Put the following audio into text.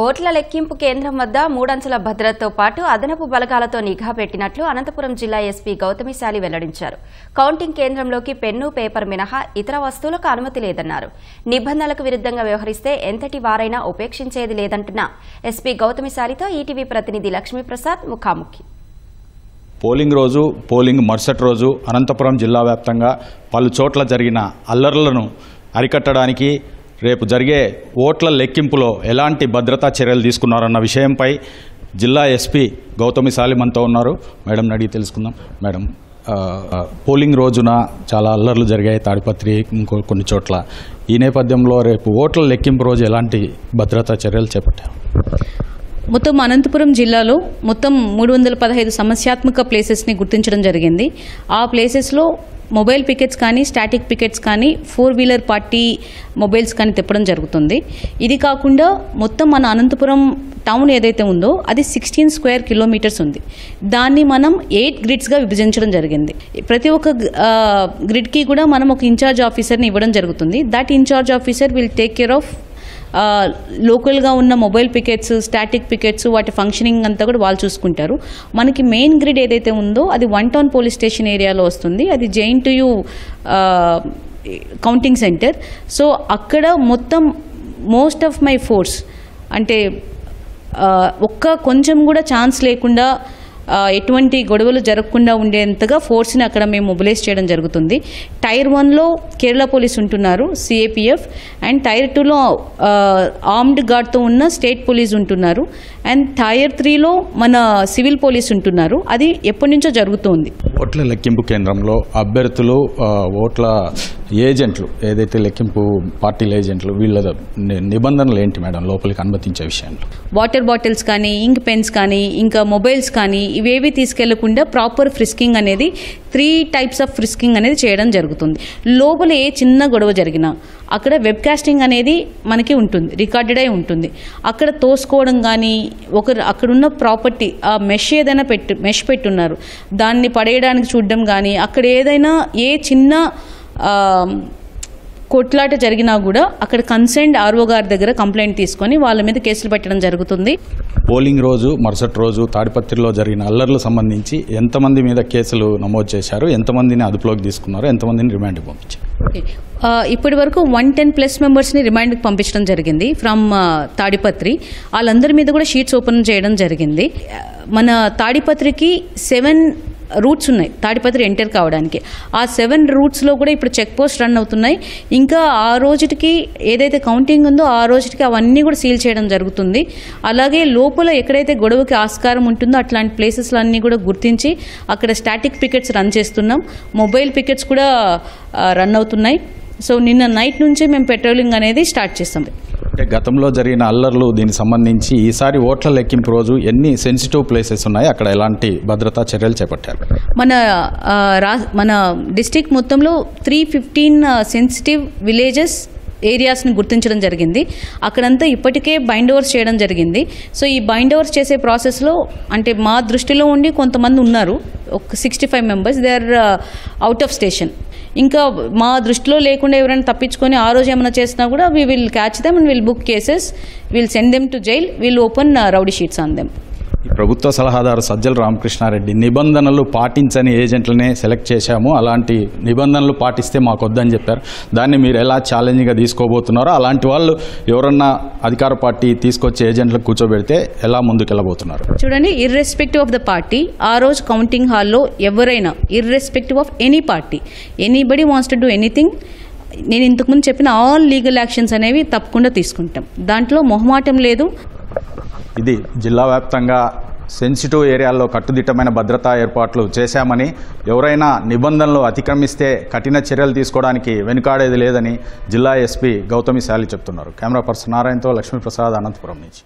ఓట్ల లెక్కింపు కేంద్రం వద్ద మూడంచెల భద్రతతో పాటు అదనపు బలగాలతో నిఘా పెట్టినట్లు అనంతపురం జిల్లా ఎస్పీ గౌతమిశాలి వెల్లడించారు. కౌంటింగ్ కేంద్రంలోకి పెన్ను, పేపర్ మినహా ఇతర వస్తువులకు అనుమతి లేదన్నారు. నిబంధనలకు విరుద్ధంగా వ్యవహరిస్తే ఎంతటి వారైనా ఉపేక్షించేది లేదంటున్న ఎస్పీ గౌతమిశాలితో ఈటీవీ ప్రతినిధి లక్ష్మీప్రసాద్ ముఖాముఖి. పోలింగ్ మరుసటి రోజు అనంతపురం జిల్లా వ్యాప్తంగా పలు చోట్ల జరిగిన అల్లర్లను అరికట్టడానికి రేపు జరిగే ఓట్ల లెక్కింపులో ఎలాంటి భద్రతా చర్యలు తీసుకున్నారన్న విషయంపై జిల్లా ఎస్పీ గౌతమిశాలి మనతో ఉన్నారు. మేడం అడిగి తెలుసుకుందాం. మేడం, పోలింగ్ రోజున చాలా అల్లర్లు జరిగాయి తాడిపత్రి, ఇంకో కొన్ని చోట్ల. ఈ నేపథ్యంలో రేపు ఓట్ల లెక్కింపు రోజు ఎలాంటి భద్రతా చర్యలు చేపట్టారు? మొత్తం అనంతపురం జిల్లాలో మొత్తం 315 సమస్యాత్మక ప్లేసెస్ని గుర్తించడం జరిగింది. ఆ ప్లేసెస్లో మొబైల్ పికెట్స్ కానీ, స్టాటిక్ పికెట్స్ కానీ, 4-వీలర్ పార్టీ మొబైల్స్ కానీ తిప్పడం జరుగుతుంది. ఇది కాకుండా మొత్తం మన అనంతపురం టౌన్ ఏదైతే ఉందో అది 16 స్క్వేర్ కిలోమీటర్స్ ఉంది. దాన్ని మనం 8 గ్రిడ్స్గా విభజించడం జరిగింది. ప్రతి ఒక్క గ్రిడ్కి కూడా మనం ఒక ఇన్ఛార్జ్ ఆఫీసర్ని ఇవ్వడం జరుగుతుంది. That in charge officer will take care of లోకల్గా ఉన్న మొబైల్ పికెట్స్, స్టాటిక్ పికెట్స్, వాటి ఫంక్షనింగ్ అంతా కూడా వాళ్ళు చూసుకుంటారు. మనకి మెయిన్ గ్రిడ్ ఏదైతే ఉందో అది 1 టౌన్ పోలీస్ స్టేషన్ ఏరియాలో వస్తుంది. అది JNTU కౌంటింగ్ సెంటర్. సో అక్కడ మొత్తం మోస్ట్ ఆఫ్ మై ఫోర్స్ అంటే కొంచెం కూడా ఛాన్స్ లేకుండా ఎటువంటి గొడవలు జరగకుండా ఉండేంతగా ఫోర్స్ని అక్కడ మేము మొబిలైజ్ చేయడం జరుగుతుంది. టైర్ 1లో కేరళ పోలీస్ ఉంటున్నారు, CAPF, అండ్ టైర్ 2లో ఆర్మ్డ్ గార్డ్తో ఉన్న స్టేట్ పోలీస్ ఉంటున్నారు, అండ్ టైర్ 3లో మన సివిల్ పోలీస్ ఉంటున్నారు. అది ఎప్పటి నుంచో జరుగుతుంది. ఓట్ల లెక్కింపు కేంద్రంలో అభ్యర్థులు, ఓట్ల ఏజెంట్లు, ఏదైతే లెక్కింపు పార్టీల ఏజెంట్లు, వీళ్ళ నిబంధనలు ఏంటి మేడం లోపలికి అనుమతించే విషయంలో? వాటర్ బాటిల్స్ కానీ, ఇంక్ పెన్స్ కానీ, ఇంకా మొబైల్స్ కానీ ఇవేవి తీసుకెళ్లకుండా ప్రాపర్ ఫ్రిస్కింగ్ అనేది 3 టైప్స్ ఆఫ్ ఫ్రిస్కింగ్ అనేది చేయడం జరుగుతుంది. లోపల ఏ చిన్న గొడవ జరిగినా అక్కడ వెబ్కాస్టింగ్ అనేది మనకి ఉంటుంది, రికార్డెడ్ అయి ఉంటుంది. అక్కడ తోసుకోవడం కానీ, అక్కడున్న ప్రాపర్టీ మెష్ ఏదైనా మెష్ పెట్టున్నారు దాన్ని పడేయడానికి చూడడం కానీ, అక్కడ ఏదైనా ఏ చిన్న కొట్లాట జరిగినా కూడా అక్కడ కన్సర్న్డ్ RO గారి దగ్గర కంప్లైంట్ తీసుకొని వాళ్ళ మీద కేసులు పెట్టడం జరుగుతుంది. పోలింగ్ రోజు మరుసటి రోజు తాడిపత్రిలో జరిగిన అల్లర్లకు సంబంధించి ఎంతమంది మీద కేసులు నమోదు చేశారు, ఎంతమందిని అదుపులోకి తీసుకున్నారు, ఎంతమందిని రిమాండ్కి పంపించారు? ఇప్పటి వరకు 110+ మెంబర్స్ని రిమాండ్కి పంపించడం జరిగింది ఫ్రమ్ తాడిపత్రి. వాళ్ళందరి మీద కూడా షీట్స్ ఓపెన్ చేయడం జరిగింది. మన తాడిపత్రికి 7 రూట్స్ ఉన్నాయి తాడిపత్రి ఎంటర్ కావడానికి. ఆ 7 రూట్స్లో కూడా ఇప్పుడు చెక్ పోస్ట్ రన్ అవుతున్నాయి. ఇంకా ఆ రోజుకి ఏదైతే కౌంటింగ్ ఉందో ఆ రోజుకి అవన్నీ కూడా సీల్ చేయడం జరుగుతుంది. అలాగే లోపల ఎక్కడైతే గొడవకి ఆస్కారం ఉంటుందో అట్లాంటి ప్లేసెస్లో అన్నీ కూడా గుర్తించి అక్కడ స్టాటిక్ పికెట్స్ రన్ చేస్తున్నాం. మొబైల్ పికెట్స్ కూడా రన్ అవుతున్నాయి. సో నిన్న నైట్ నుంచి మేము పెట్రోలింగ్ అనేది స్టార్ట్ చేస్తాం. గతంలో జరిగిన అల్లర్లు దీనికి సంబంధించి ఈసారి ఓట్ల లెక్కింపు రోజు ఎన్ని సెన్సిటివ్ ప్లేసెస్ ఉన్నాయి, అక్కడ ఎలాంటి భద్రతా చర్యలు చేపట్టారు? మన డిస్ట్రిక్ట్ మొత్తంలో 315 సెన్సిటివ్ విలేజెస్ ఏరియాస్ని గుర్తించడం జరిగింది. అక్కడంతా ఇప్పటికే బైండ్ ఓవర్స్ చేయడం జరిగింది. సో ఈ బైండ్ ఓవర్స్ చేసే ప్రాసెస్లో అంటే మా దృష్టిలో ఉండి కొంతమంది ఉన్నారు, ఒక 65 members, they are out of station. ఇంకా మా దృష్టిలో లేకుండా ఎవరైనా తప్పించుకొని ఆ రోజు ఏమైనా చేసినా కూడా we will catch them and will book cases, will send them to jail, will open rowdy sheets on them. ప్రభుత్వ సలహాదారు సజ్జల రామకృష్ణారెడ్డి నిబంధనలు పాటించని ఏజెంట్లనే సెలెక్ట్ చేశాము, అలాంటి నిబంధనలు పాటిస్తే మాకు వద్దని చెప్పారు. దాన్ని మీరు ఎలా ఛాలెంజ్గా తీసుకోబోతున్నారో, అలాంటి వాళ్ళు ఎవరన్నా అధికార పార్టీ తీసుకొచ్చి ఏజెంట్లకు కూర్చోబెడితే ఎలా ముందుకెళ్ళబోతున్నారు? చూడండి, ఇర్రెస్పెక్టివ్ ఆఫ్ ద పార్టీ, ఆ రోజు కౌంటింగ్ హాల్లో ఎవరైనా irrespective of any party, anybody wants to do anything, నేను ఇంతకుముందు చెప్పిన ఆల్ లీగల్ యాక్షన్స్ అనేవి తప్పకుండా తీసుకుంటాం. దాంట్లో మొహమాటం లేదు. ఇది జిల్లా వ్యాప్తంగా సెన్సిటివ్ ఏరియాల్లో కట్టుదిట్టమైన భద్రతా ఏర్పాట్లు చేశామని, ఎవరైనా నిబంధనలు అతిక్రమిస్తే కఠిన చర్యలు తీసుకోవడానికి వెనుకాడేది లేదని జిల్లా ఎస్పీ గౌతమిశాలి చెప్తున్నారు. కెమెరా పర్సన్ నారాయణతో లక్ష్మీప్రసాద్, అనంతపురం నుంచి.